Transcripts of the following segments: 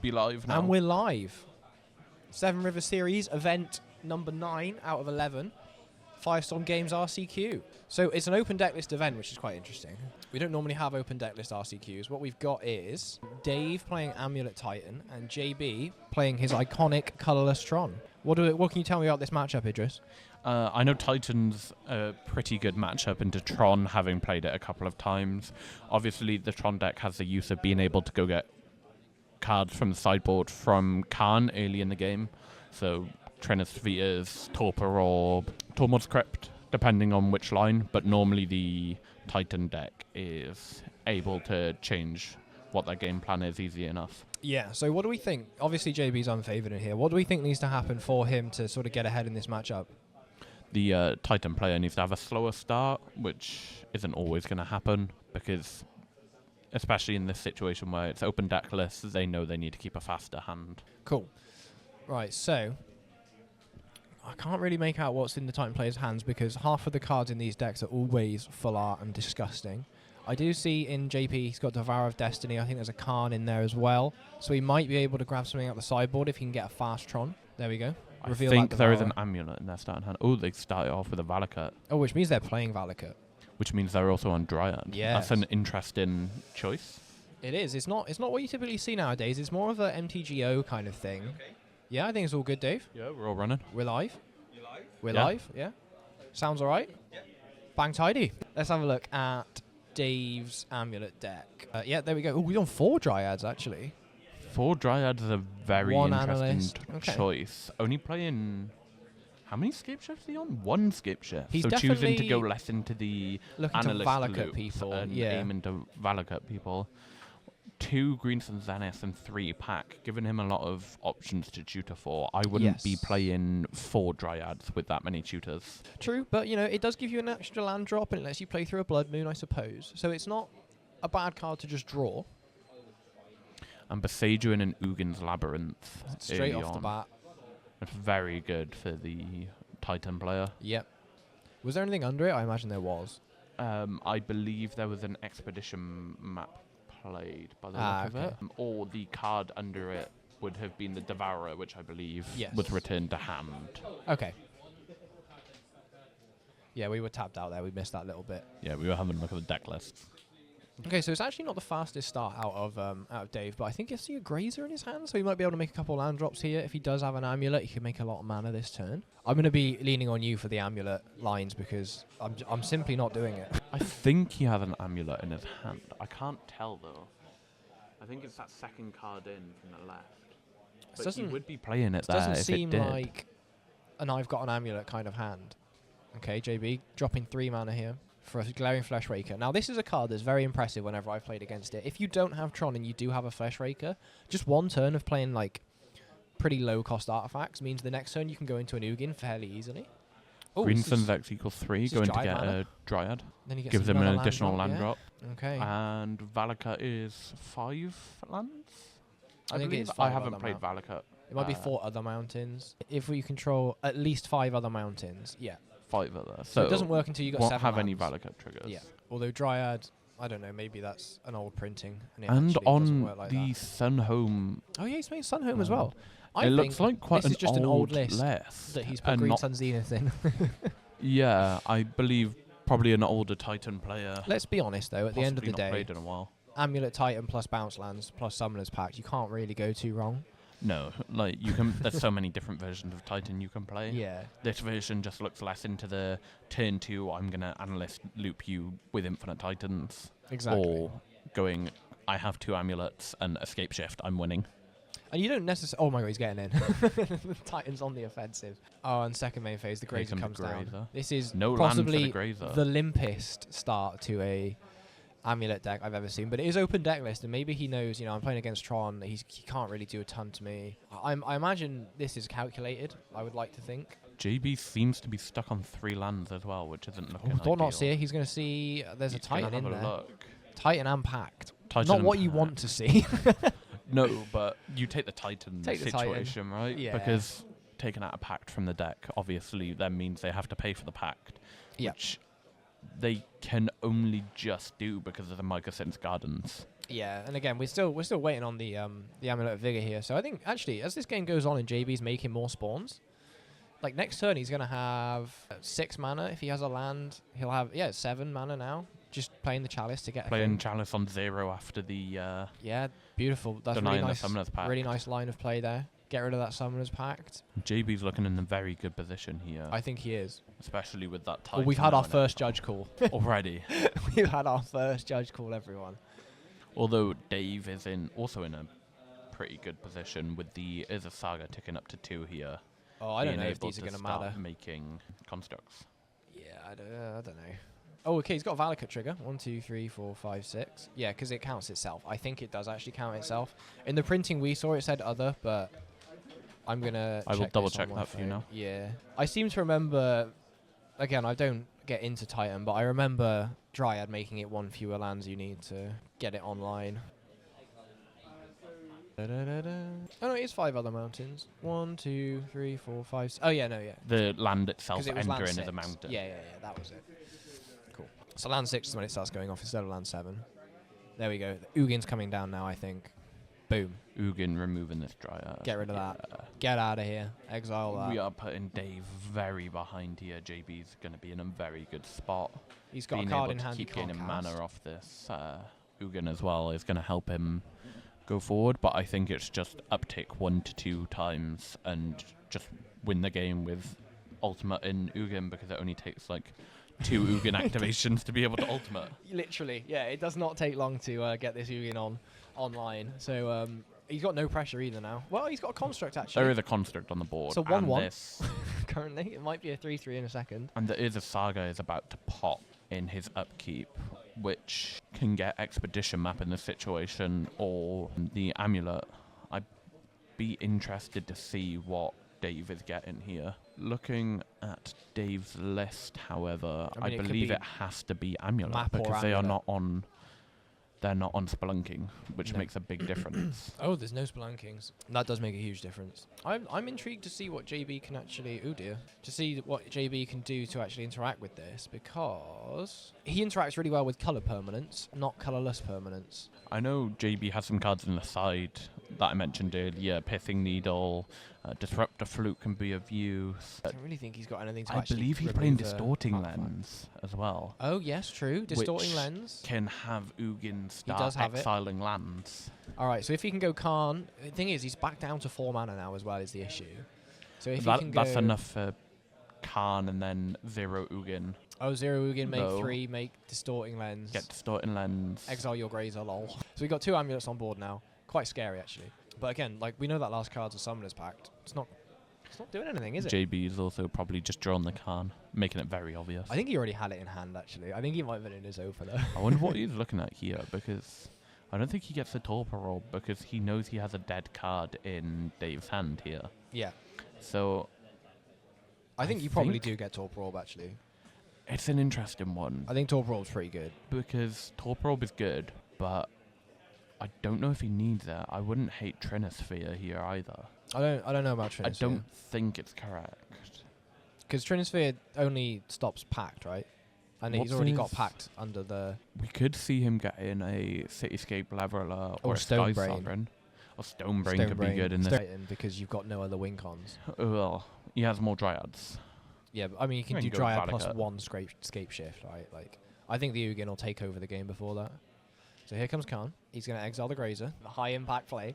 Be live now. And we're live. Severn River Series Event number 9 out of 11. Firestorm Games RCQ. So it's an open decklist event, which is quite interesting. We don't normally have open decklist RCQs. What we've got is Dave playing Amulet Titan and JB playing his iconic Colourless Tron. What can you tell me about this matchup, Idris? I know Titan's a pretty good matchup into Tron, having played it a couple of times. Obviously, the Tron deck has the use of being able to go get cards from the sideboard from Khan early in the game. So Trennis Vitas, Torpor Orb, Tormod's Crypt, depending on which line. But normally the Titan deck is able to change what their game plan is easy enough. Yeah, so what do we think? Obviously JB's unfavoured in here. What do we think needs to happen for him to sort of get ahead in this matchup? The Titan player needs to have a slower start, which isn't always going to happen because, especially in this situation where it's open deck lists, they know they need to keep a faster hand. Cool. Right, so I can't really make out what's in the Titan player's hands because half of the cards in these decks are always full art and disgusting. I do see in JP he's got Devourer of Destiny. I think there's a Khan in there as well. So he might be able to grab something out the sideboard if he can get a fast Tron. There we go. I think there is an Amulet in their starting hand. Oh, they started off with a Valakut. Oh, which means they're playing Valakut. Which means they're also on Dryad. Yes. That's an interesting choice. It is. It's not what you typically see nowadays. It's more of a MTGO kind of thing. Okay. Yeah, I think it's all good, Dave. Yeah, we're all running. We're live. You live? We're live, yeah. Sounds all right? Yeah. Bang tidy. Let's have a look at Dave's Amulet deck. Yeah, there we go. Oh, we're on 4 Dryads, actually. 4 Dryads is a very One interesting analyst. Okay. choice. Only playing... How many skip shifts are he on? 1 skip shift. He's so choosing to definitely go less into the looking to analyst Valakut loop people, and yeah. aim into Valakut people. 2 Greenson Zenith and 3 pack, giving him a lot of options to tutor for. I wouldn't be playing 4 Dryads with that many tutors. True, but it does give you an extra land drop and it lets you play through a Blood Moon, I suppose. So it's not a bad card to just draw. And Besajuin and Ugin's Labyrinth Straight early off the on. bat. It's very good for the Titan player. Yep. Was there anything under it? I imagine there was. I believe there was an expedition map played by the look of it. Or the card under it would have been the Devourer, which I believe was returned to hand. Okay. Yeah, we were tapped out there. We missed that little bit. Yeah, we were having a look at the deck list. Okay, so it's actually not the fastest start out of Dave, but I think I see a Grazer in his hand, so he might be able to make a couple land drops here. If he does have an Amulet, he can make a lot of mana this turn. I'm going to be leaning on you for the Amulet lines because I'm simply not doing it. I think he has an Amulet in his hand. I can't tell, though. I think it's that second card in from the left. But he would be playing it there if it did. Doesn't seem like an I've got an Amulet kind of hand. Okay, JB, dropping 3 mana here for a Glaring Fleshraker. Now, this is a card that's very impressive whenever I've played against it. If you don't have Tron and you do have a Fleshraker, just one turn of playing, pretty low-cost artifacts means the next turn you can go into an Ugin fairly easily. Greensun's X equals 3, going to get a Dryad. Then he gives him an additional land drop. Okay. And Valakut is 5 lands? I think believe. it's 5 I haven't played Valakut. It might be 4 other mountains. If we control at least 5 other mountains, yeah. 5 other. So it doesn't work until you got 7 won't have any lands. Valakut triggers. Yeah. Although Dryad, I don't know, maybe that's an old printing. And doesn't on work like the that. Sunhome... Oh yeah, he's made Sunhome as well. It looks like quite this is just an old list that he's put Green Sun Zenith in. Yeah, I believe probably an older Titan player. Let's be honest though, at the end of the not day, played in a while. Amulet Titan plus Bounce Lands plus Summoner's Pact, you can't really go too wrong. No, you can. There's so many different versions of Titan you can play. Yeah. This version just looks less into the turn 2, I'm going to analyst loop you with Infinite Titans. Exactly. Or going, I have 2 amulets and escape shift, I'm winning. And you don't necessarily... Oh my god, he's getting in. Titan's on the offensive. Oh, and second main phase, the Grazer comes down. This is possibly the limpest start to a Amulet deck I've ever seen. But it is open deck list, and maybe he knows, I'm playing against Tron, he can't really do a ton to me. I imagine this is calculated, I would like to think. JB seems to be stuck on 3 lands as well, which isn't looking ideal. Don't not see it. He's going to see... There's a Titan in there. Look. Titan and Pact. Titan not what you want to see. No, but you take the Titan Titan. situation, right? Yeah. Because taking out a Pact from the deck, obviously, then means they have to pay for the Pact. Yep. Which they can only just do because of the Mycosynth's Gardens. Yeah, and again, we're still waiting on the Amulet of Vigor here. So I think actually, as this game goes on and JB's making more spawns, like next turn he's gonna have 6 mana. If he has a land, he'll have 7 mana now. Just playing the Chalice to get playing Chalice on 0 after the beautiful. That's really nice. The Summoner's Pact. Really nice line of play there. Get rid of that Summoner's Pact. JB's looking in a very good position here. I think he is, especially with that Titan. Well, we've had our first judge call already. We've had our first judge call, everyone. Although Dave is also in a pretty good position with the Urza Saga ticking up to 2 here. Oh, I don't know if these are going to matter. Making constructs. Yeah, I don't know. Oh, okay, he's got a Valakut trigger. 1, 2, 3, 4, 5, 6. Yeah, because it counts itself. I think it does actually count itself. In the printing we saw, it said other, but I'm going to I will double check that for you now. Yeah. I seem to remember, again, I don't get into Titan, but I remember Dryad making it 1 fewer lands you need to get it online. Oh no, it is 5 other mountains. 1, 2, 3, 4, 5. Oh yeah, no, yeah. The land itself it entering as a mountain. Yeah, that was it. Cool. So land 6 is when it starts going off instead of land 7. There we go. The Ugin's coming down now, I think. Boom. Ugin removing this Dryad. Get rid of that. Get out of here. Exile that. We are putting Dave very behind here. JB's going to be in a very good spot. He's got being a card able in hand. To keep gaining mana off this Ugin as well is going to help him go forward, but I think it's just uptick 1 to 2 times and just win the game with ultimate in Ugin, because it only takes like 2 Ugin activations to be able to ultimate. Literally, yeah, it does not take long to get this Ugin online. So he's got no pressure either now. Well, he's got a construct actually. There is a construct on the board. So 1/1 currently. It might be a 3/3 in a second. And the Urza Saga is about to pop in his upkeep, which can get Expedition Map in this situation or the Amulet. I'd be interested to see what Dave is getting here. Looking at Dave's list, however, I believe it has to be Amulet, because they are not on. They're not on Spelunking, which makes a big difference. Oh, there's no Spelunkings. That does make a huge difference. I'm intrigued to see what JB can actually... Oh dear. To see what JB can do to actually interact with this, because he interacts really well with colour permanents, not colourless permanents. I know JB has some cards in the side that I mentioned earlier. Pithing Needle, Disruptor Flute can be of use. I don't really think he's got anything to I believe he's playing Distorting Lens as well. Oh, yes, true. Distorting Lens. Can have Ugin start exiling lands. Alright, so if he can go Karn... The thing is, he's back down to 4 mana now as well, is the issue. So if he can go... That's enough for Karn and then 0 Ugin. Oh, 0 Ugin, make 3, make Distorting Lens. Get Distorting Lens. Exile your Grazer, lol. So we've got 2 amulets on board now. Quite scary, actually. But again, like, we know that last card's a Summoner's Pact. It's not doing anything, is it? JB is also probably just drawn the Karn, making it very obvious. I think he already had it in hand, actually. I think he might have been in his opener. I wonder what he's looking at here, because I don't think he gets the Torpor Orb, because he knows he has a dead card in Dave's hand here. Yeah. So... I think you probably do get Torpor Orb, actually. It's an interesting one. I think Torpor Orb's pretty good. Because Torpor Orb is good, but I don't know if he needs it. I wouldn't hate Trinisphere here either. I don't know about Trinisphere. I don't think it's correct. Because Trinisphere only stops Pact, right? And he's already got Pact under the... We could see him getting a Cityscape Leveler or a Stone Sky Brain. Sovereign. Or Stone Brain could be good in this. Because you've got no other win cons. Well, he has more Dryads. Yeah, but I mean, you can do Dryad plus 1 Scape Shift, right? Like, I think the Ugin will take over the game before that. So here comes Khan. He's going to exile the Grazer. The high impact play.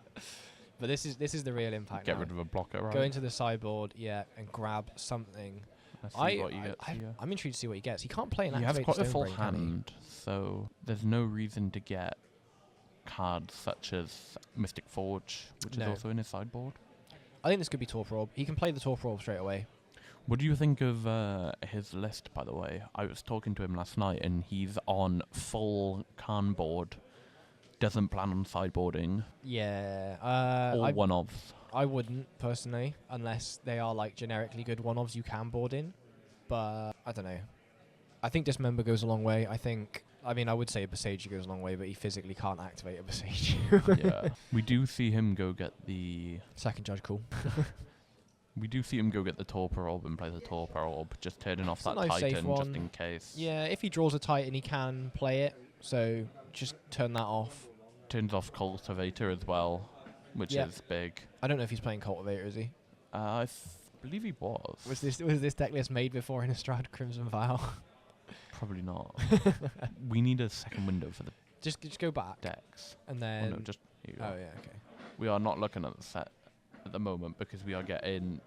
But this is the real impact. Get rid of a blocker, right? Go into the sideboard, and grab something. Let's see what he gets here. I'm intrigued to see what he gets. He can't play an activated Stone Brain. He has quite a full Brain, hand, so there's no reason to get cards such as Mystic Forge, which is also in his sideboard. I think this could be Torpor Orb. He can play the Torpor Orb straight away. What do you think of his list, by the way? I was talking to him last night, and he's on full Karn board. Doesn't plan on sideboarding. Yeah. Or one-offs. I wouldn't, personally, unless they are, like, generically good one-offs you can board in. But, I don't know. I think Dismember goes a long way. I would say a Besage goes a long way, but he physically can't activate a Besage. Yeah. We do see him go get the... Second Judge Call. We do see him go get the Torpor Orb and play the Torpor Orb, just turning off that Titan just in case. Yeah, if he draws a Titan, he can play it, so just turn that off. turns off Cultivator as well, which is big. I don't know if he's playing Cultivator, is he? I believe he was. Was this deck list made before Innistrad Crimson Vow? Probably not. We need a second window for the just go back decks. And then no, just here you go. Oh yeah, okay. We are not looking at the set at the moment because we are getting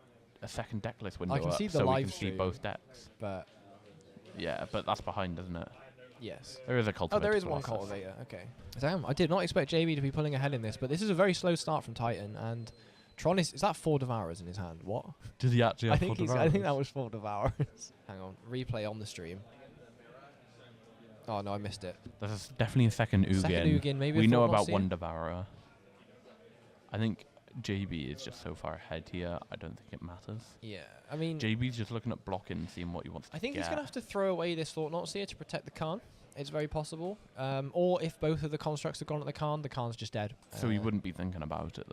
a second deck list window I can see the so live we can stream, see both decks. But yeah, but that's behind, isn't it? Yes. There is a Cultivator. Oh, there is one Cultivator. Okay. Damn, I did not expect JB to be pulling ahead in this, but this is a very slow start from Titan, and Tron is that 4 Devourers in his hand? What? Did he actually have 4 Devourers? I think that was 4 Devourers. Hang on. Replay on the stream. Oh, no, I missed it. There's definitely a second Ugin. Second Ugin, maybe. We know about 1 Devourer. I think JB is just so far ahead here, I don't think it matters. Yeah, I mean... JB's just looking at blocking, seeing what he wants to get. I think he's going to have to throw away this Thought-Knot Seer to protect the Khan. It's very possible. Or if both of the constructs have gone at the Khan's just dead. So he wouldn't be thinking about it,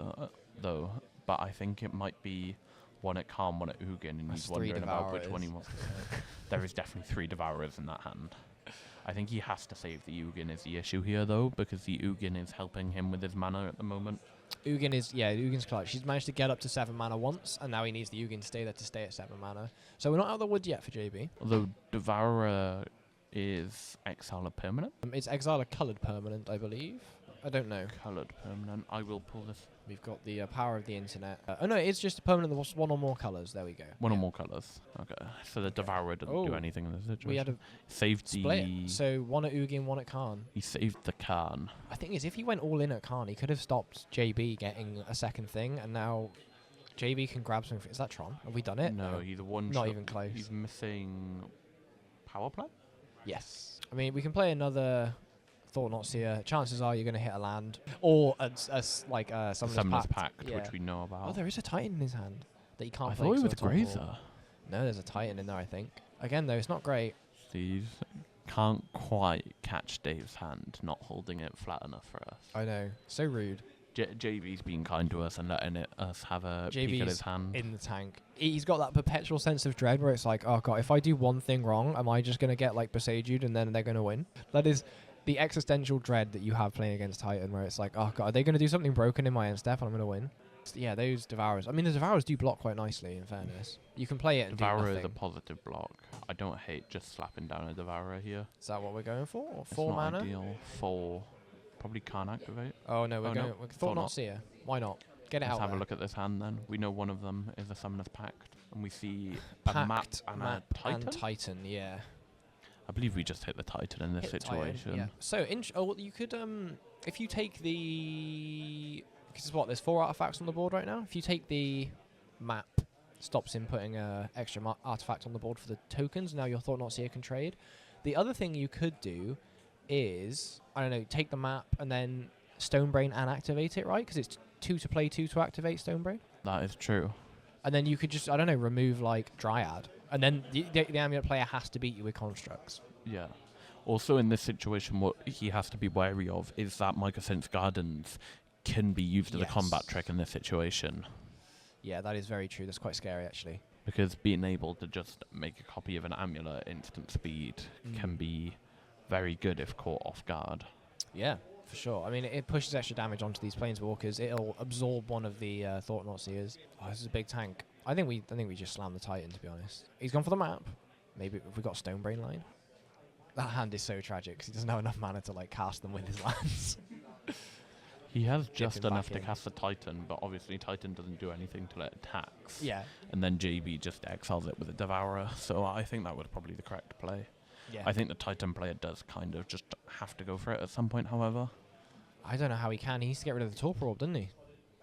though. But I think it might be 1 at Khan, 1 at Ugin, and he's wondering about which one he wants to take. There is definitely 3 Devourers in that hand. I think he has to save the Ugin is the issue here, though, because the Ugin is helping him with his mana at the moment. Ugin's clutch. He's managed to get up to 7 mana once, and now he needs the Ugin to stay there to stay at 7 mana. So we're not out of the woods yet for JB. Although Devourer is exile a permanent? It's exile a coloured permanent, I believe. I don't know. Coloured permanent. I will pull this. We've got the power of the internet. Oh no, it's just a permanent that was 1 or more colours. There we go. One or more colours. Okay. So the Devourer doesn't do anything in this situation. We had a saved split. The so 1 at Ugin, 1 at Khan. He saved the Khan. I think if he went all in at Khan, he could have stopped JB getting a second thing, and now JB can grab something. Is that Tron? Have we done it? No, he's one. Not even close. He's missing power play. Yes. I mean, we can play another Thought-Knot Seer. Chances are you're going to hit a land. Or Summoner's Pact, which we know about. Oh, there is a Titan in his hand that he can't play. I thought it was Grazer. No, there's a Titan in there, I think. Again, though, it's not great. Steve can't quite catch Dave's hand, not holding it flat enough for us. I know. So rude. JB's been kind to us and letting us have a peek at his hand. In the tank. He's got that perpetual sense of dread where it's like, oh god, if I do one thing wrong, am I just going to get like Besaged and then they're going to win? That is the existential dread that you have playing against Titan, where it's like, oh god, are they going to do something broken in my end step and I'm going to win? Yeah, those Devourers. I mean, the Devourers do block quite nicely, in fairness. You can play it and Devourer do nothing. is a positive block. I don't hate just slapping down a Devourer here. Is that what we're going for? Or it's 4 mana? Ideal. 4. Probably can't activate. Oh no, we're Thought-Knot Seer. Why not? Get it out. Let's have there. a look at this hand then. We know one of them is a Summoner's Pact, and we see Pact, a map and a Titan. And Titan, yeah. I believe we just hit the Titan in this situation. Yeah. So you could if you take the because there's 4 artifacts on the board right now. If you take the map, stops him putting a extra artifact on the board for the tokens. Now your Thought-Knot Seer can trade. The other thing you could do is, I don't know, take the map and then Stonebrain and activate it, right? Because it's 2 to play, 2 to activate Stonebrain. That is true. And then you could just, I don't know, remove like Dryad. And then the Amulet player has to beat you with constructs. Yeah. Also in this situation, what he has to be wary of is that Mycosense Gardens can be used as a combat trick in this situation. Yeah, that is very true. That's quite scary, actually. Because being able to just make a copy of an Amulet at instant speed can be very good if caught off guard. Yeah, for sure. I mean, it pushes extra damage onto these Planeswalkers. It'll absorb one of the Thought-Knot Seers. Oh, this is a big tank. I think we just slammed the Titan, to be honest. He's gone for the map. Maybe if we got Stonebrain line. That hand is so tragic because he doesn't have enough mana to like cast them with his lands. He has just enough to cast the Titan, but obviously Titan doesn't do anything till it attacks. Yeah. And then JB just exiles it with a Devourer. So I think that was probably the correct play. Yeah. I think the Titan player does kind of just have to go for it at some point, however. I don't know how he can. He needs to get rid of the Torpor Orb, doesn't he?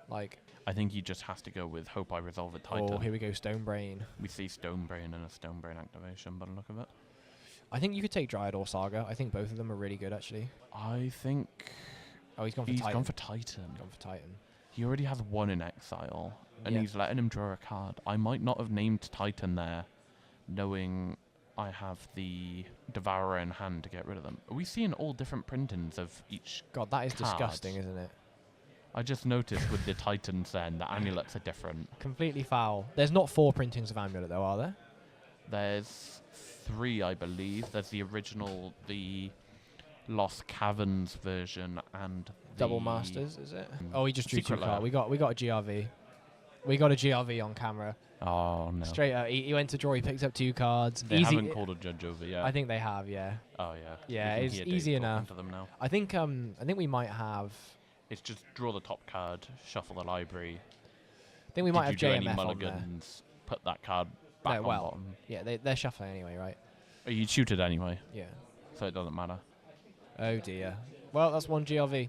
Like, I think he just has to go with Hope I Resolve a Titan. Oh, here we go, Stonebrain. We see Stonebrain and a Stonebrain activation by the look of it. I think you could take Dryad or Saga. I think both of them are really good, actually. I think... Oh, he's gone for Titan. He's gone for Titan. Gone for Titan. He already has 1 in exile, and he's letting him draw a card. I might not have named Titan there, knowing I have the Devourer in hand to get rid of them. Are we seeing all different printings of each God, that is card? disgusting, isn't it? I just noticed with the Titans then, the amulets are different. Completely foul. There's not 4 printings of Amulet, though, are there? There's 3, I believe. There's the original, the Lost Caverns version, and Double Masters, is it? Oh, he just drew 2 cards. We got a GRV. We got a GRV on camera. Oh, no. Straight up. He went to draw. He picked up 2 cards. They haven't called a judge over yet. I think they have, yeah. Oh, yeah. Yeah, it's easy enough. To them now. I think we might have... It's just draw the top card, shuffle the library. I think we might have JMF any mulligans, put that card back on bottom. Yeah, they're shuffling anyway, right? Oh, you shooted anyway. Yeah. So it doesn't matter. Oh, dear. Well, that's 1 GRV. I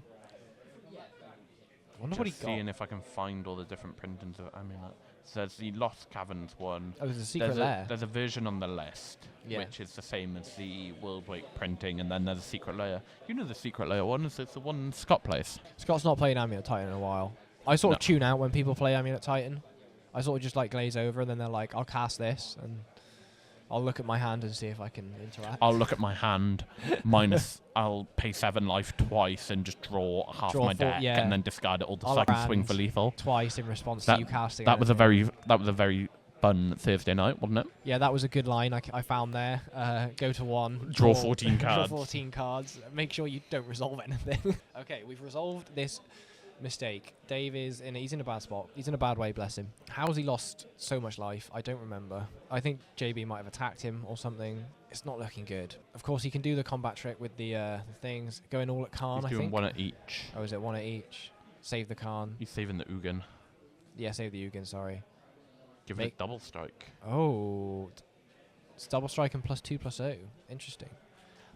wonder what he got. Seeing if I can find all the different printings of Amulet. So there's the Lost Caverns one. Oh, there's a secret lair. There's a version on the list, which is the same as the World Wake printing, and then there's a secret layer. You know the secret layer one? It's the one Scott plays. Scott's not played Amulet Titan in a while. I sort of tune out when people play Amulet Titan. I sort of just like glaze over, and then they're like, I'll cast this, and I'll look at my hand and see if I can interact. I'll look at my hand, minus I'll pay 7 life twice and just draw half my deck, and then discard it all so I can swing for lethal. Twice in response to you casting. That was a very fun Thursday night, wasn't it? Yeah, that was a good line I found there. Go to 1. Draw 14 cards. Draw 14 cards. Make sure you don't resolve anything. Okay, we've resolved this mistake. Dave he's in a bad spot. He's in a bad way, bless him. How has he lost so much life? I don't remember. I think JB might have attacked him or something. It's not looking good. Of course, he can do the combat trick with the things. Going all at Khan, I think. He's doing 1 at each. Oh, is it 1 at each? Save the Khan. He's saving the Ugin. Yeah, save the Ugin, sorry. Give it a double strike. Oh. It's double strike and +2/+0. Interesting.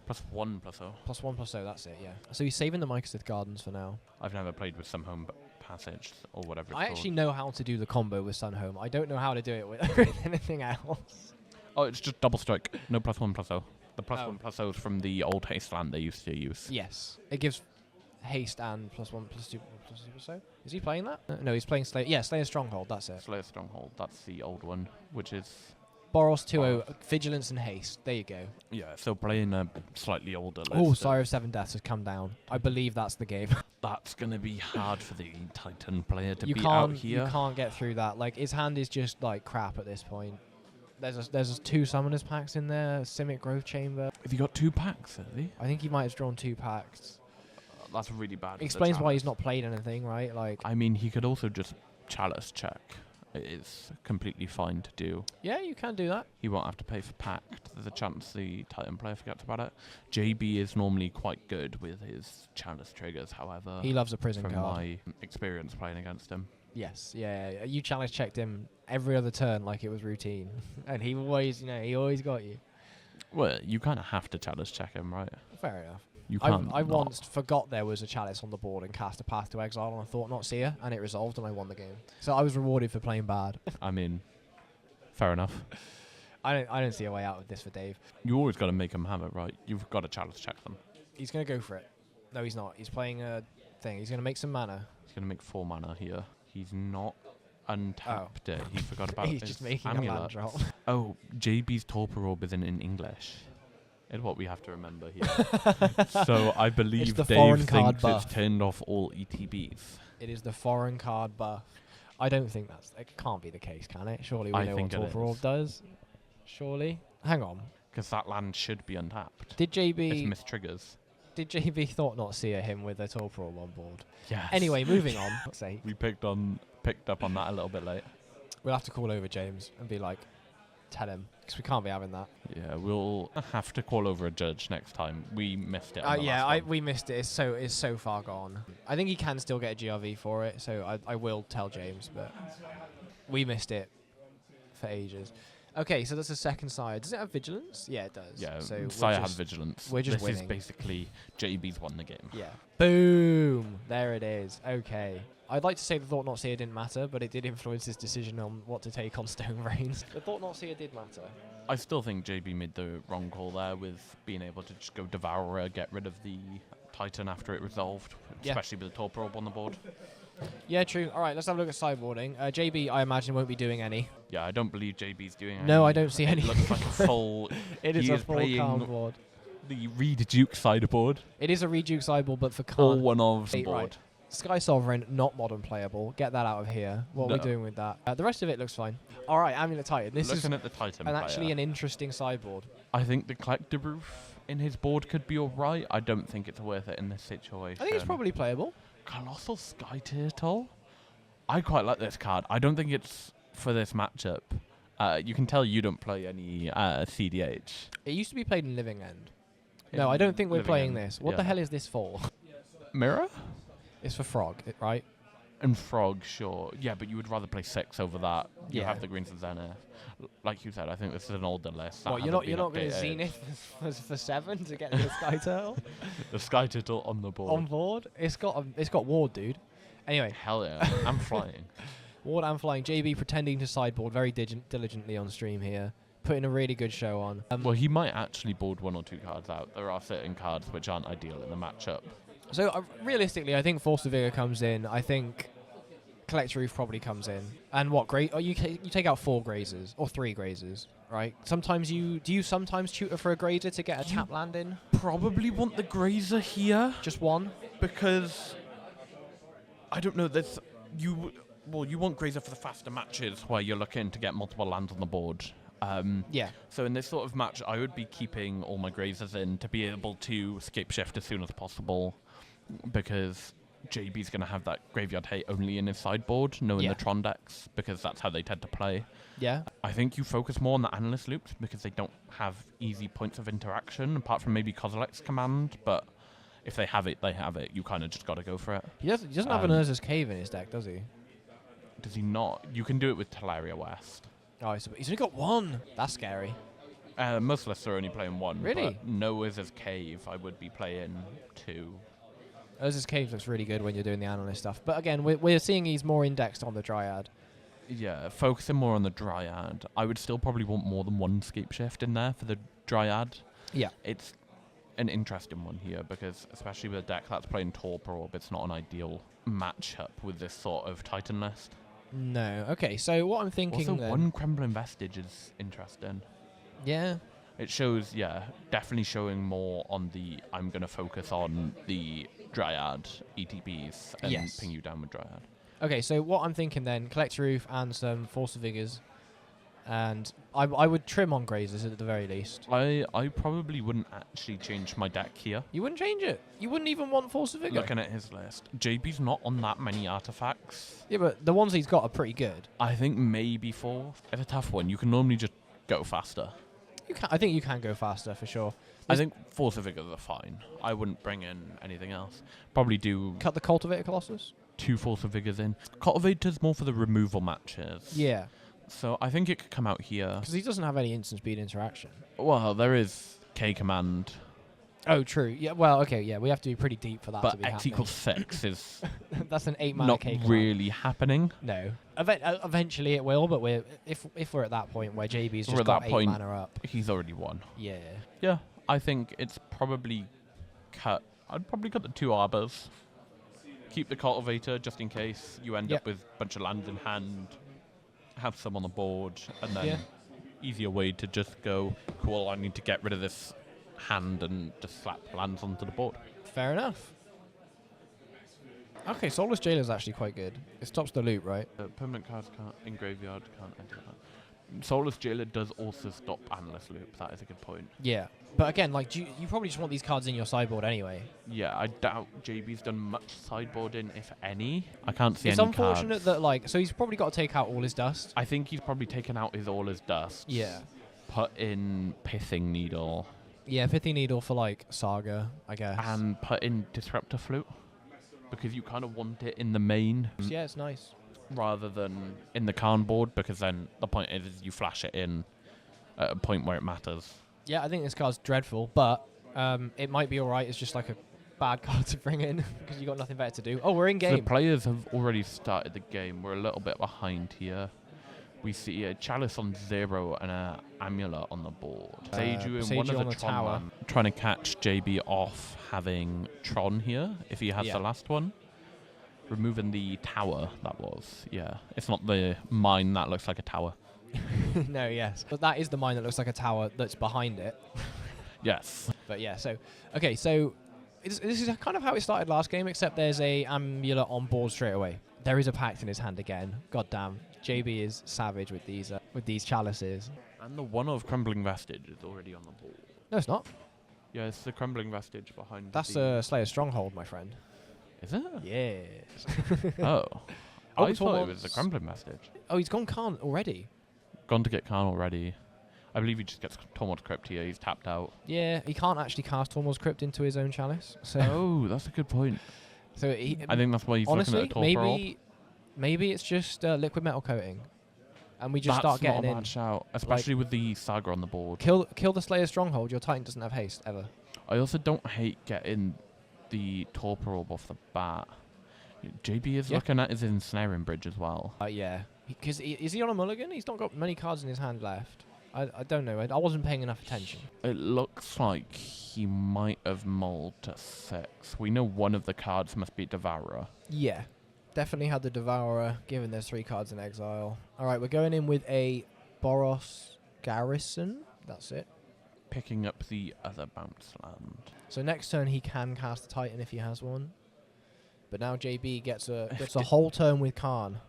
+1/+0. +1/+0, that's it, yeah. So he's saving the Mycosith Gardens for now. I've never played with Some Home Passage or whatever it's I actually know how to do the combo with Sun Home. I don't know how to do it with anything else. Oh, it's just double strike. No +1/+0. The +1/+0 is from the old haste land they used to use. Yes. It gives haste and +1/+2/+2/+0. Is he playing that? No, he's playing Slayer. Yeah, Slayer Stronghold, that's it. Slayer Stronghold, that's the old one, which is... Boros 2-0, Vigilance and Haste. There you go. Yeah, so playing a slightly older list. Oh, Sire of 7 Deaths has come down. I believe that's the game. That's going to be hard for the Titan player to beat out here. You can't get through that. Like, his hand is just, like, crap at this point. There's 2 Summoners packs in there, Simic Growth Chamber. Have you got 2 packs, have you? I think he might have drawn 2 packs. That's really bad. Explains why he's not played anything, right? Like, I mean, he could also just Chalice check. It is completely fine to do. Yeah, you can do that. He won't have to pay for Pact. There's a chance the Titan player forgets about it. JB is normally quite good with his Chalice triggers, however. He loves a prison from card. my experience playing against him. Yes, yeah. You Chalice checked him every other turn like it was routine. And he always, he always got you. Well, you kind of have to Chalice check him, right? Fair enough. You can't. I once forgot there was a Chalice on the board and cast a Path to Exile on a Thought Not Seer, and it resolved, and I won the game. So I was rewarded for playing bad. I mean, fair enough. I don't see a way out of this for Dave. You always got to make him have it, right? You've got to Chalice check them. He's going to go for it. No, he's not. He's playing a thing. He's going to make some mana. He's going to make 4 mana here. He's not untapped it. He forgot about He's just making Amulet. A land drop. Oh, JB's Torpor Orb isn't in English. Is what we have to remember here. So I believe Dave thinks it's turned off all ETBs. It is the foreign card buff. I don't think it can't be the case, can it? Surely we know what Torpor Orb does. Surely. Hang on. Because that land should be untapped. Did JB... It's mistriggers. Did JB Thought Not Seer him with a Torpor Orb on board? Yes. Anyway, moving on. We picked up on that a little bit late. We'll have to call over James and be like, tell him, because we can't be having that. Yeah, we'll have to call over a judge next time. We missed it. We missed it. It's so far gone. I think he can still get a GRV for it, so I will tell James, but we missed it for ages. Okay, so that's the second side. Does it have Vigilance? Yeah, it does. Yeah, so Sire has Vigilance. We're just this winning. Is basically JB's won the game. Yeah. Boom! There it is. Okay. I'd like to say the Thought Not Seer didn't matter, but it did influence his decision on what to take on Stone Rains. The Thought Not Seer did matter. I still think JB made the wrong call there with being able to just go Devourer, get rid of the Titan after it resolved, especially with the Torpor Orb on the board. Yeah, true. All right, let's have a look at sideboarding. JB, I imagine, won't be doing any. Yeah, I don't believe JB's doing any. No, I don't see any. It looks like a full... It is a full Khan board. The Reduke sideboard. It is a Reduke sideboard, but for Khan. All one of board. Right. Sky Sovereign, not modern playable. Get that out of here. What are we doing with that? The rest of it looks fine. All right, Amulet Titan. This Looking at the Titan actually an interesting sideboard. I think the Collector Roof in his board could be alright. I don't think it's worth it in this situation. I think it's probably playable. Colossal Sky Turtle? I quite like this card. I don't think it's for this matchup. You can tell you don't play any CDH. It used to be played in Living End. No, I don't think we're playing this. What the hell is this for? Mirror? It's for Frog, right? And Frog, sure. Yeah, but you would rather play 6 over that. You have the Greens of Zenith. Like you said, I think this is an older list. What, you're not going to Zenith for 7 to get the Sky Turtle? The Sky Turtle on the board. On board? It's got Ward, dude. Anyway. Hell yeah. I'm flying. Ward and flying. JB pretending to sideboard very diligently on stream here. Putting a really good show on. Well, he might actually board 1 or 2 cards out. There are certain cards which aren't ideal in the matchup. So realistically, I think Force of Vigor comes in. I think Collector Roof probably comes in. And what great? Oh, you take out 4 grazers or 3 grazers, right? Sometimes do you sometimes tutor for a grazer to get a tap land in? Probably want the grazer here. Just one, because I don't know. You want grazer for the faster matches where you're looking to get multiple lands on the board. Yeah. So in this sort of match, I would be keeping all my grazers in to be able to escape shift as soon as possible, because JB's going to have that graveyard hate only in his sideboard, knowing the Tron decks, because that's how they tend to play. Yeah. I think you focus more on the analyst loops because they don't have easy points of interaction, apart from maybe Kozilek's command, but if they have it, they have it. You kind of just got to go for it. He doesn't have an Urza's Cave in his deck, does he? Does he not? You can do it with Teleria West. Oh, he's only got 1. That's scary. Most lists are only playing 1. Really? But no Urza's Cave, I would be playing 2. Urza's Cave looks really good when you're doing the analyst stuff. But again, we're seeing he's more indexed on the Dryad. Yeah, focusing more on the Dryad. I would still probably want more than 1 escape shift in there for the Dryad. Yeah. It's an interesting one here because, especially with a deck that's playing Torpor Orb, it's not an ideal matchup with this sort of Titan list. No. Okay, so what I'm thinking also, then... 1 Crumbling Vestige is interesting. Yeah. It shows, definitely showing more on the I'm going to focus on the Dryad ETBs and ping you down with Dryad. Okay, so what I'm thinking then, Collector Roof and some Force of Vigors. And I would trim on grazers at the very least. I probably wouldn't actually change my deck here. You wouldn't change it? You wouldn't even want Force of Vigor? Looking at his list, JB's not on that many artifacts. Yeah, but the ones he's got are pretty good. I think maybe 4. It's a tough one. You can normally just go faster. I think you can go faster for sure. I think Force of Vigor are fine. I wouldn't bring in anything else. Probably do... Cut the Cultivator Colossus? 2 Force of Vigors in. Cultivator's more for the removal matches. Yeah. So I think it could come out here. Because he doesn't have any instant speed interaction. Well, there is K command. Oh, true. Yeah. Well, okay. Yeah, we have to be pretty deep for that to be But X happening. equals 6 is that's an 8-mana not K command. really happening. No. Eventually it will, but if we're at that point where JB's just got 8 mana up. He's already won. Yeah. Yeah, I think it's probably cut. I'd probably cut the 2 Arbors. Keep the Cultivator just in case you end up with a bunch of lands in hand. Have some on the board, and then easier way to just go, cool, I need to get rid of this hand and just slap lands onto the board. Fair enough. Okay, Soulless Jailer is actually quite good. It stops the loop, right? Permanent cards in graveyard can't enter that. Soulless Jailer does also stop Analyst Loop. That is a good point. Yeah. But again, like, you probably just want these cards in your sideboard anyway. Yeah, I doubt JB's done much sideboarding, if any. I can't see it's any unfortunate cards. that, like, so he's probably got to take out all his dust. I think he's probably taken out all his dust. Yeah. Put in Pithing Needle. Yeah, Pithing Needle for, like, Saga, I guess. And put in Disruptor Flute. Because you kind of want it in the main. Yeah, it's nice. Rather than in the Karn board, because then the point is you flash it in at a point where it matters. Yeah, I think this card's dreadful, but it might be alright. It's just like a bad card to bring in because you got nothing better to do. Oh, we're in game. The players have already started the game. We're a little bit behind here. We see a Chalice on 0 and an Amulet on the board. Seiju in one of the Tron land, trying to catch JB off having Tron here, if he has the last one. Removing the tower, that was. Yeah. It's not the mine that looks like a tower. No, yes. But that is the mine that looks like a tower that's behind it. Yes. But yeah, so... Okay, so... This is kind of how it started last game, except there's a Amulet on board straight away. There is a Pact in his hand again. God damn. JB is savage with these chalices. And the one of Crumbling Vestige is already on the board. No, it's not. Yeah, it's the crumbling vestige behind. That's a Slayer's Stronghold, my friend. Is it? Yes. Oh. I thought it was the crumbling vestige. Oh, he's gone Khan already. Gone to get Khan already. I believe he just gets Tormod's Crypt here. He's tapped out. Yeah, he can't actually cast Tormod's Crypt into his own chalice. So oh, that's a good point. So I think that's why he's honestly, looking at a Torpor. Maybe it's just liquid metal coating, and we just start getting in. That's not a bad shout, especially with the Saga on the board. Kill the Slayer's Stronghold. Your Titan doesn't have haste ever. I also don't hate getting the Torpor Orb off the bat. JB is looking at his ensnaring bridge as well. Yeah, because is he on a mulligan? He's not got many cards in his hand left. I don't know. I wasn't paying enough attention. It looks like he might have mulled to 6. We know one of the cards must be Devourer. Yeah, definitely had the Devourer, given there's 3 cards in exile. All right, we're going in with a Boros Garrison. That's it. Picking up the other bounce land. So next turn he can cast the Titan if he has one. But now JB gets a whole turn with Khan.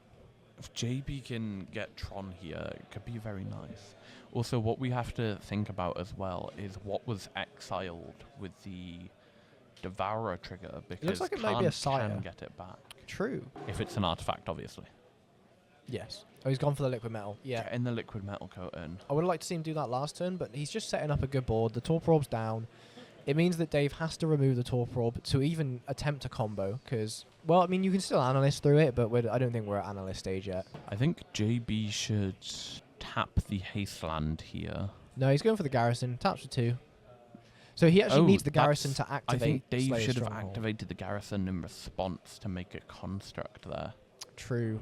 If JB can get Tron here, it could be very nice. Also, what we have to think about as well is what was exiled with the Devourer trigger, because it looks like it might be a Sire. Can get it back. True. If it's an artifact, obviously. Yes. Oh, he's gone for the liquid metal. Yeah. Get in the liquid metal coating. I would have liked to see him do that last turn, but he's just setting up a good board. The Torpor Orb's down. It means that Dave has to remove the Torpor Orb to even attempt a combo, because, well, I mean, you can still analyst through it, but I don't think we're at analyst stage yet. I think JB should tap the haste land here. No, he's going for the Garrison. Taps for 2. So he actually needs the Garrison to activate. I think Dave Slayer's should have Stronghold. activated the Garrison in response to make a construct there. True.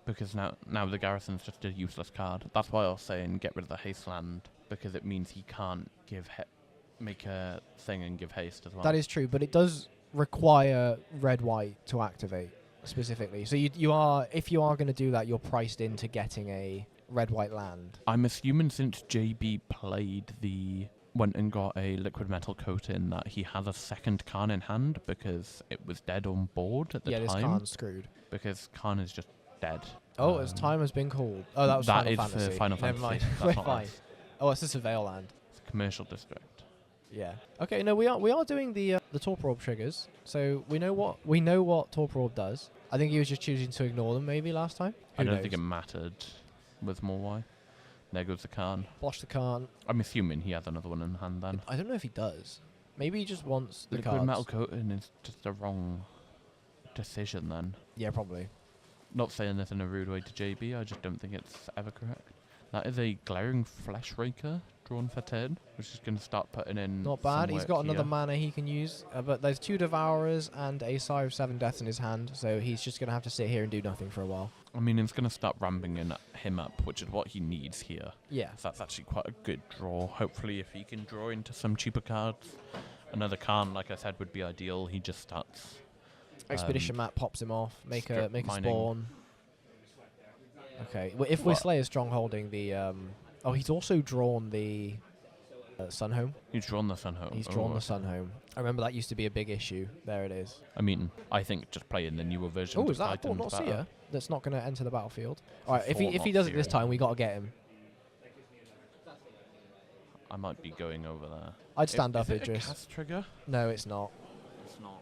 Because now the Garrison's just a useless card. That's why I was saying get rid of the haste land, because it means he can't make a thing and give haste as well. That is true, but it does require red-white to activate specifically. So you are, if you are going to do that, you're priced into getting a red-white land. I'm assuming since JB went and got a liquid metal coating that he has a second Khan in hand, because it was dead on board at the time. Yeah, this Khan's screwed. Because Khan is just dead. Oh, his time has been called. Oh, that was Final Fantasy. That is Final Fantasy. Never mind. That's We're fine. Oh, it's a Surveil land. It's a commercial district. Yeah. Okay. No, we are doing the Torpor Orb triggers. So we know what Torpor Orb does. I think he was just choosing to ignore them maybe last time. I don't think it mattered with Morwai. There goes the Khan. Bosh the Khan. I'm assuming he has another one in hand then. I don't know if he does. Maybe he just wants the liquid cards. metal coating is just the wrong decision then. Yeah, probably. Not saying this in a rude way to JB, I just don't think it's ever correct. That is a Glaring Flesh Raker drawn for 10, which is going to start putting in. Not bad. He's got another mana he can use, but there's 2 Devourers and a Sire of 7 Deaths in his hand, so he's just going to have to sit here and do nothing for a while. I mean, it's going to start ramping him up, which is what he needs here. Yeah. So that's actually quite a good draw. Hopefully, if he can draw into some cheaper cards, another Khan, like I said, would be ideal. He just starts. Expedition map pops him off. Make a spawn. Okay. Well, if we're Slayer's Strongholding the he's also drawn the Sunhome. He's drawn the Sunhome. He's drawn the Sunhome. I remember that used to be a big issue. There it is. I mean, I think just playing the newer version. Oh, is that a Thought Not Seer that's not going to enter the battlefield? All right, if he does it this time, we got to get him. I might be going over there. I'd stand up, Idris. Idris. A cast trigger? No, it's not. It's not.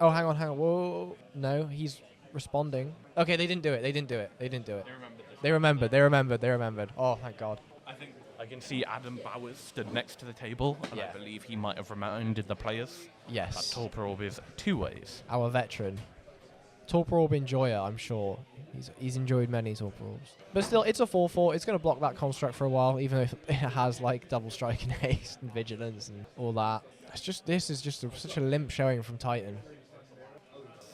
Oh, hang on. Whoa. No, he's responding. Okay, they didn't do it. They remembered. Oh, thank God. I think I can see Adam Bowers stood next to the table, and I believe he might have reminded the players that Torpor Orb is 2 ways. Our veteran. Torpor Orb enjoyer, I'm sure. He's enjoyed many Torpor Orbs. But still, it's a 4/4. It's going to block that construct for a while, even though it has like double strike and haste and vigilance and all that. This is just such a limp showing from Titan.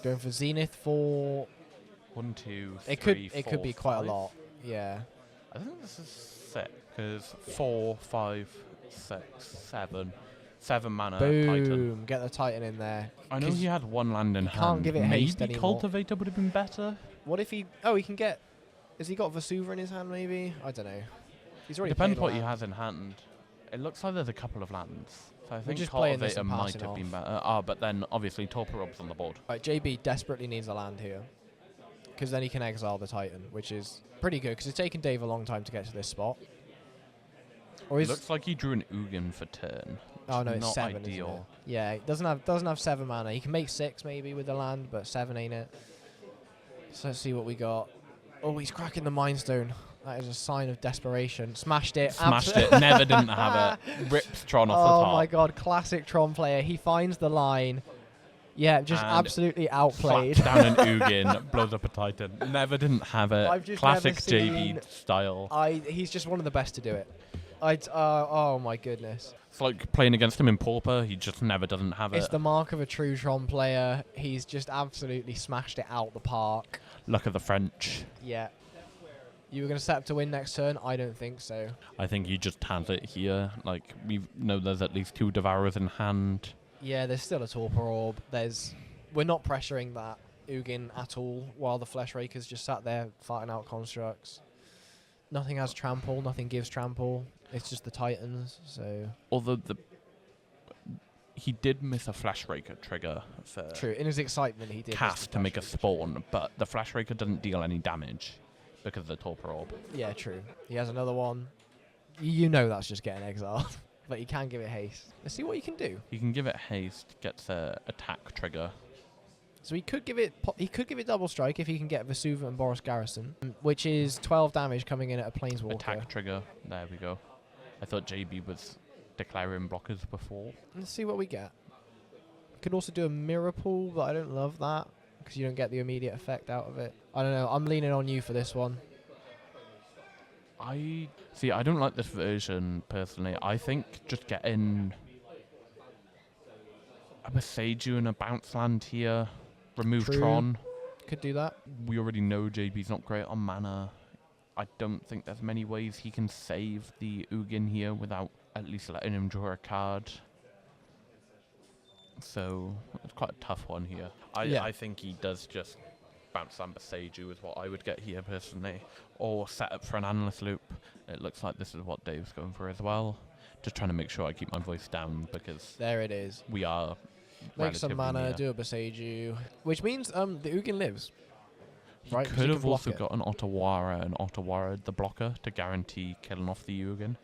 Going for Zenith for 1, 2, 3, it could be quite 5. A lot. Yeah. I think this is 6 because 4, 5, 6, 7. 7 mana. Boom! Titan. Get the Titan in there. I know he had 1 land in hand. Can't give it haste maybe anymore. Cultivator would have been better. What if he? Oh, he can get. Has he got Vesuva in his hand? Maybe. I don't know. He's already. Depends what he has in hand. It looks like there's a couple of lands. So I think just Cultivator might have been better. But then obviously Torpor Orb's on the board. Right, JB desperately needs a land here, because then he can exile the Titan, which is pretty good. Because it's taken Dave a long time to get to this spot. Or it looks like he drew an Ugin for turn. Oh no, it's not 7. Ideal. Isn't it? Yeah, it doesn't have 7 mana. He can make 6 maybe with the land, but 7 ain't it. So let's see what we got. Oh, he's cracking the Mind Stone. That is a sign of desperation. Smashed it. Smashed it. Never didn't have it. Rips Tron off the top. Oh my god, classic Tron player. He finds the line. Yeah, just and absolutely outplayed. Down an Ugin, blows up a Titan. Never didn't have it. Classic JB style. He's just one of the best to do it. Oh my goodness. It's like playing against him in Pauper. He just never doesn't have it. It's the mark of a true Tron player. He's just absolutely smashed it out the park. Luck of the French. Yeah. You were going to set up to win next turn? I don't think so. I think he just has it here. Like, we know there's at least 2 Devourers in hand. Yeah, there's still a Torpor Orb. We're not pressuring that Ugin at all, while the Flesh Raker's just sat there fighting out constructs. Nothing has trample, nothing gives trample. It's just the Titans, so... Although he did miss a Flash Raker trigger for... True, in his excitement he did cast to make a spawn, but the Flash Raker doesn't deal any damage because of the Torpor Orb. Yeah, true. He has another one. You know that's just getting exiled. But he can give it haste. Let's see what he can do. He can give it haste, gets a attack trigger. So he could give it double strike if he can get Vesuva and Boros Garrison, which is 12 damage coming in at a Planeswalker. Attack trigger. There we go. I thought JB was declaring blockers before. Let's see what we get. Could also do a Mirror Pool, but I don't love that because you don't get the immediate effect out of it. I don't know. I'm leaning on you for this one. I don't like this version personally. I think just getting a Boseiju and a bounce land here, remove Tron. Could do that. We already know JB's not great on mana. I don't think there's many ways he can save the Ugin here without at least letting him draw a card. So it's quite a tough one here. I think he does just bounce land Boseiju is what I would get here personally, or set up for an Analyst Loop. It looks like this is what Dave's going for as well. Just trying to make sure I keep my voice down because there it is. We are make some mana, do a Boseiju, which means the Ugin lives. Right, could have also got an Otawara the blocker to guarantee killing off the Ugin.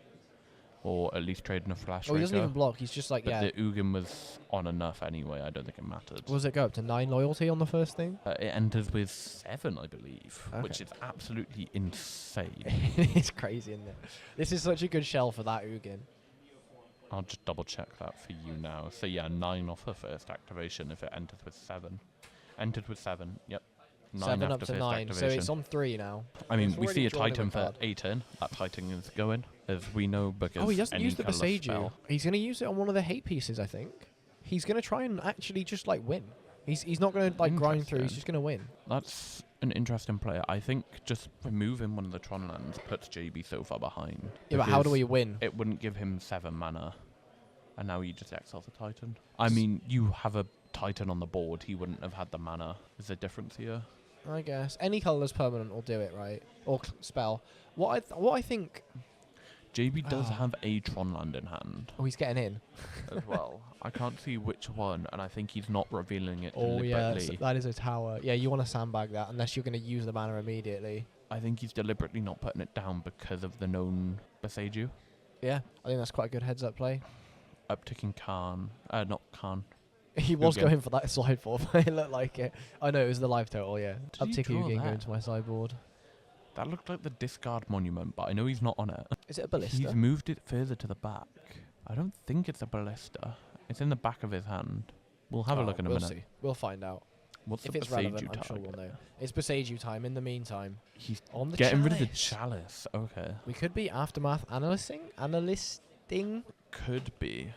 Or at least trading a Flash Raker. Oh, he doesn't even block. He's just like, but the Ugin was on enough anyway. I don't think it mattered. What does it go up to? 9 loyalty on the first thing? It enters with 7, I believe, which is absolutely insane. It's crazy, isn't it? This is such a good shell for that Ugin. I'll just double check that for you now. So yeah, 9 off the first activation if it enters with 7. Entered with 7, yep. 7 up to 9, so it's on 3 now. I mean, we see a Titan for 8 in. That Titan is going, as we know, because he doesn't use the Boseiju. He's going to use it on one of the hate pieces, I think. He's going to try and actually just, like, win. He's not going to, like, grind through. He's just going to win. That's an interesting player. I think just removing one of the Tron lands puts JB so far behind. Yeah, but how do we win? It wouldn't give him 7 mana, and now he just exiles the Titan. I mean, you have a Titan on the board. He wouldn't have had the mana. Is there a difference here? I guess any colourless permanent will do it, right? Or spell. What I think. JB does have a Tron land in hand. Oh, he's getting in as well. I can't see which one, and I think he's not revealing it deliberately. Oh yeah, that is a tower. Yeah, you want to sandbag that unless you're going to use the mana immediately. I think he's deliberately not putting it down because of the known Boseiju. Yeah, I think that's quite a good heads-up play. Upticking Khan, not Khan. He was going for that slide for, but it looked like it. I know, it was the live total, yeah. Uptick Ugin going to my sideboard. That looked like the discard monument, but I know he's not on it. Is it a ballista? He's moved it further to the back. I don't think it's a ballista. It's in the back of his hand. We'll have a look in a minute. See. We'll find out. What's if it's relevant, I'm sure we'll know. It's Boseiju time. In the meantime, he's on the getting rid of the chalice. Okay. We could be Aftermath analysting. Could be.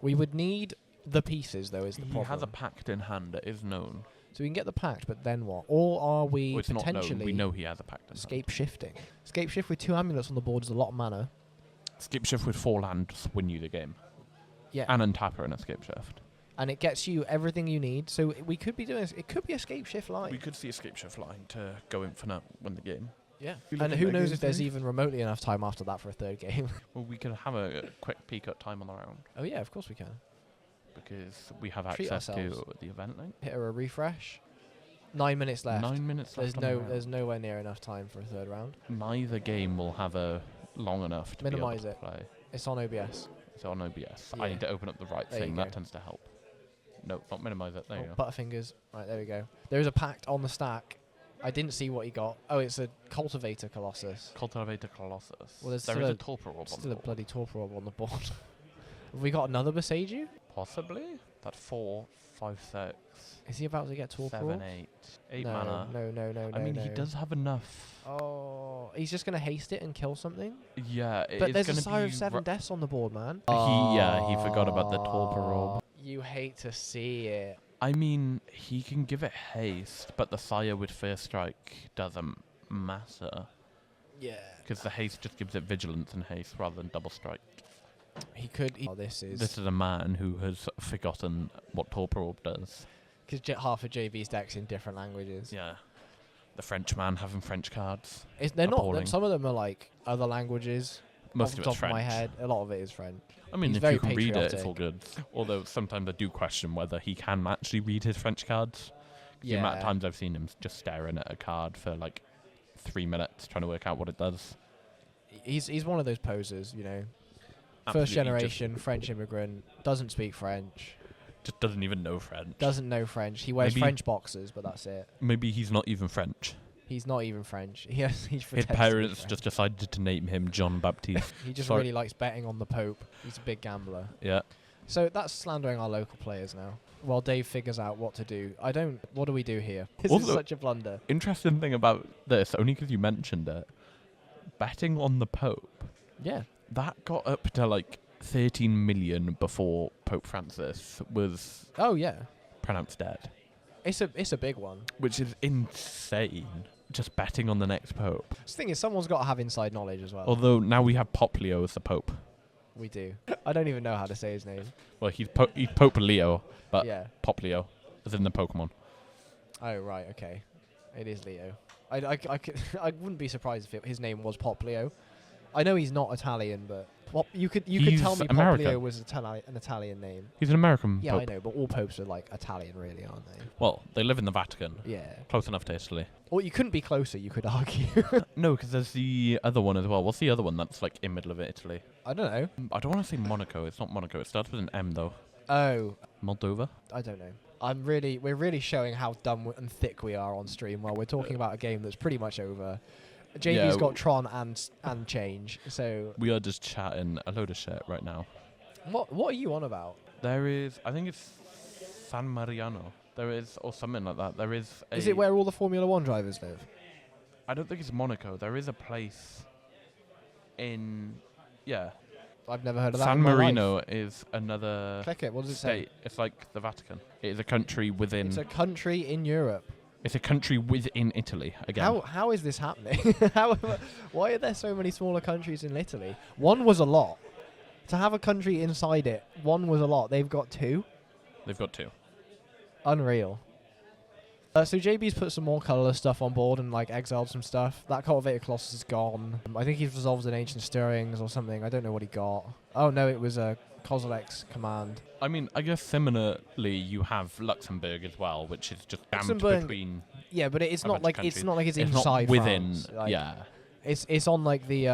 We would need the pieces, though, is the problem. He has a pact in hand, it is known. So we can get the pact, but then what? Or are we potentially... Not known. We know he has a pact in hand. Shifting. Scape Shift with 2 amulets on the board is a lot of mana. Scape Shift with 4 lands win you the game. Yeah. And untap her in Escape Shift. And it gets you everything you need. So we could be doing... It could be Escape Shift line. We could see Escape Shift line to go infinite, win the game. Yeah. And who knows if there's even remotely enough time after that for a third game. Well, we could have a quick peek at time on the round. Oh, yeah, of course we can. Because we have access to the event link. Hit her a refresh. 9 minutes left. 9 minutes left. There's nowhere near enough time for a third round. Neither game will have a long enough to Minimize be able to play. It's on OBS. It's on OBS. Yeah. I need to open up the right There thing. you That go. tends to help. No, not minimize it. There you go. Butterfingers. Right, there we go. There is a pact on the stack. I didn't see what he got. Oh, it's a Cultivator Colossus. Cultivator Colossus. Well, there's there still is a Torpor Orb on the still a board. bloody Torpor Orb on the board. Have we got another Beseiju? Possibly. That's 4, 5, 6. Is he about to get Torpor 7, Orb? 8 no, mana. No, I mean, he does have enough. Oh, he's just going to haste it and kill something? Yeah, but there's a Sire of 7 Deaths on the board, man. He forgot about the Torpor Orb. You hate to see it. I mean, he can give it haste, but the Sire with First Strike doesn't matter. Yeah. Because the haste just gives it vigilance and haste rather than double strike. He could... This is a man who has forgotten what Torpor Orb does. Because half of JB's deck's in different languages. Yeah. The French man having French cards. They're Appalling. not. Some of them are like other languages. Most off of the it's top of my French. head, a lot of it is French. I mean, He's if very you can read it, it's patriotic. all good. Although sometimes I do question whether he can actually read his French cards. The amount of times I've seen him just staring at a card for like 3 minutes trying to work out what it does. He's one of those posers, you know. Absolutely First generation French immigrant, doesn't speak French, just doesn't even know French. doesn't know French. He wears Maybe- French boxers, but that's it. Maybe he's not even French. He's not even French. He His pretends to be parents French. just decided to name him John Baptiste. He just Sorry. really likes betting on the Pope. He's a big gambler. Yeah. So that's slandering our local players now. While Dave figures out what to do. What do we do here? This is Also- such a blunder. Interesting thing about this, only because you mentioned it, betting on the Pope, Yeah. that got up to like 13 million before Pope Francis was Oh, yeah. pronounced dead, It's a big one. which is insane. Just betting on the next Pope. The thing is, someone's got to have inside knowledge as well. Although now we have Pop Leo as the Pope. We do. I don't even know how to say his name. Well, he's Pope Leo, but Yeah. Pop Leo, as in the Pokemon. Oh, right, okay. It is Leo. I wouldn't be surprised if his name was Pop Leo. I know he's not Italian, but you could tell He's me American. Pop Leo was an Italian name. He's an American Yeah, Pope. I know, but all popes are like Italian, really, aren't they? Well, they live in the Vatican. Yeah. Close enough to Italy. Or you couldn't be closer, you could argue. No, because there's the other one as well. What's the other one that's like in middle of Italy? I don't know. I don't want to say Monaco. It's not Monaco. It starts with an M though. Oh, Moldova. I don't know. We're really showing how dumb and thick we are on stream while we're talking about a game that's pretty much over. JB's got Tron and change, so We are just chatting a load of shit right now. what are you on about? There is, I think it's San Mariano. There is, or something like that. There is. Is it where all the Formula 1 drivers live? I don't think it's Monaco. There is a place in. Yeah. I've never heard of that. San in my Marino life. is another Click it. What does it say? state. It's like the Vatican. It is a country within. It's a country in Europe. It's a country within Italy again. How is this happening? Why are there so many smaller countries in Italy? One was a lot. To have a country inside it, one was a lot. They've got two. They've got two. Unreal. So JB's put some more colourless stuff on board and like exiled some stuff. That Cultivator Colossus is gone. I think he's resolved an Ancient Stirrings or something. I don't know what he got. Oh no, it was a Kozilek's command. I mean, I guess similarly you have Luxembourg as well, which is just jammed Luxembourg, between. Yeah, but it's not like countries. it's not like it's It's inside not within. France. Like, Yeah, It's on like the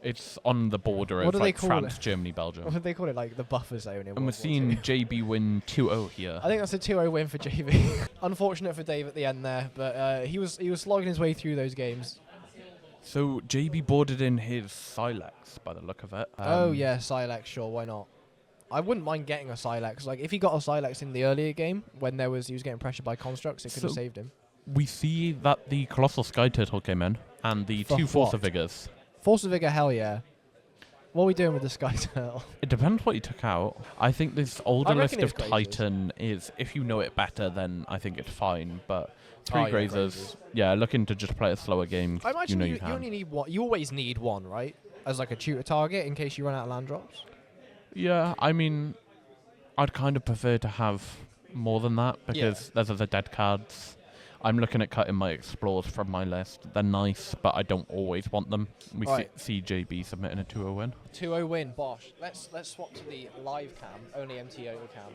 it's on the border What of do they like call France, it? Germany, what Belgium. do they call it? Like the buffer zone in And World we're War seeing II. JB win 2-0 here. I think that's a 2-0 win for JB. Unfortunate for Dave at the end there, but he was slogging his way through those games. So JB boarded in his Silex by the look of it. Oh yeah, Silex, sure, why not? I wouldn't mind getting a Silex. Like if he got a Silex in the earlier game when he was getting pressured by constructs, it could have saved him. We see that the Colossal Sky Turtle came in and the For two Force of what? Vigors. Force of Vigor, hell yeah. What are we doing with the Sky Turtle? It depends what you took out. I think this older I list reckon of it's Grazers. Titan is, if you know it better, then I think it's fine. But three Oh, yeah, Grazers, Grazers. yeah, looking to just play a slower game. I imagine you you can. only need one. You always need one, right? As like a tutor target in case you run out of land drops. Yeah, I mean, I'd kind of prefer to have more than that because there's other dead cards. I'm looking at cutting my Explores from my list. They're nice, but I don't always want them. We Right. see JB submitting a 2-0 win. 2-0 win, Bosh. Let's swap to the live cam, only MTO cam.